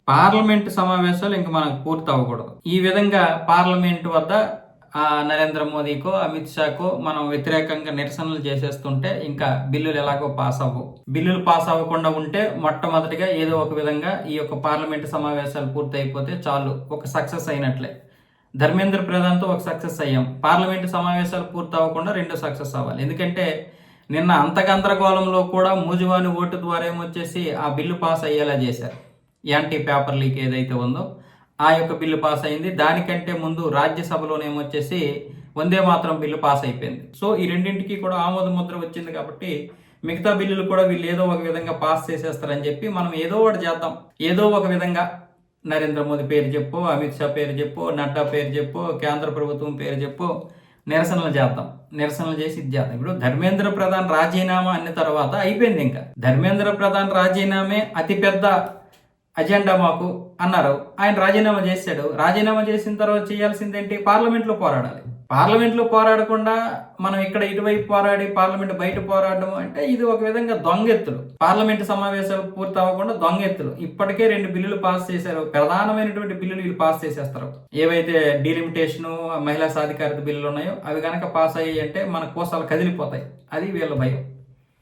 Parliament సమావేశాలు ఇంక మనకు పూర్తి అవ్వకూడదు. ఈ విధంగా పార్లమెంట్ వద్ద నరేంద్ర మోదీకో అమిత్ షాకో మనం వ్యతిరేకంగా నిరసనలు చేసేస్తుంటే ఇంకా బిల్లులు ఎలాగో పాస్ అవ్వవు. బిల్లులు పాస్ అవ్వకుండా ఉంటే మొట్టమొదటిగా ఏదో ఒక విధంగా ఈ యొక్క పార్లమెంట్ సమావేశాలు పూర్తి అయిపోతే చాలు, ఒక సక్సెస్ అయినట్లే. ధర్మేంద్ర ప్రధాన్తో ఒక సక్సెస్ అయ్యాం. పార్లమెంట్ సమావేశాలు పూర్తి అవ్వకుండా రెండో సక్సెస్ అవ్వాలి. ఎందుకంటే నిన్న అంత గందరగోళంలో కూడా మూజువాని ఓటు ద్వారా ఏమొచ్చేసి ఆ బిల్లు పాస్ అయ్యేలా చేశారు. యాంటీ పేపర్ లీక్ ఏదైతే ఉందో ఆ యొక్క బిల్లు పాస్ అయింది. దానికంటే ముందు రాజ్యసభలోనేమొచ్చేసి వందే మాత్రం బిల్లు పాస్ అయిపోయింది. సో ఈ రెండింటికి కూడా ఆమోద ముద్ర వచ్చింది కాబట్టి మిగతా బిల్లులు కూడా వీళ్ళు ఏదో ఒక విధంగా పాస్ చేసేస్తారని చెప్పి మనం ఏదో ఒకటి చేద్దాం. ఏదో ఒక విధంగా నరేంద్ర మోదీ పేరు చెప్పు, అమిత్ షా పేరు చెప్పు, నడ్డా పేరు చెప్పు, కేంద్ర ప్రభుత్వం పేరు చెప్పు, నిరసనలు చేద్దాం. నిరసనలు చేసి ఇది చేద్దాం. ఇప్పుడు ధర్మేంద్ర ప్రధాన్ రాజీనామా అన్న తర్వాత అయిపోయింది. ఇంకా ధర్మేంద్ర ప్రధాన్ రాజీనామే అతిపెద్ద అజెండా మాకు అన్నారు. ఆయన రాజీనామా చేశాడు. రాజీనామా చేసిన తర్వాత చేయాల్సింది ఏంటి? పార్లమెంట్లో పోరాడాలి. పార్లమెంట్లో పోరాడకుండా మనం ఇక్కడ ఇటువైపు పోరాడి పార్లమెంట్ బయట పోరాడడం అంటే ఇది ఒక విధంగా దొంగెత్తులు. పార్లమెంట్ సమావేశాలు పూర్తి అవ్వకుండా దొంగెత్తులు. ఇప్పటికే 2 బిల్లులు పాస్ చేశారు. ప్రధానమైనటువంటి బిల్లులు వీళ్ళు పాస్ చేసేస్తారు. ఏవైతే డీలిమిటేషను, మహిళా సాధికారత బిల్లులు ఉన్నాయో అవి కనుక పాస్ అయ్యాయి అంటే మన కోసాలు కదిలిపోతాయి. అది వీళ్ళ భయం.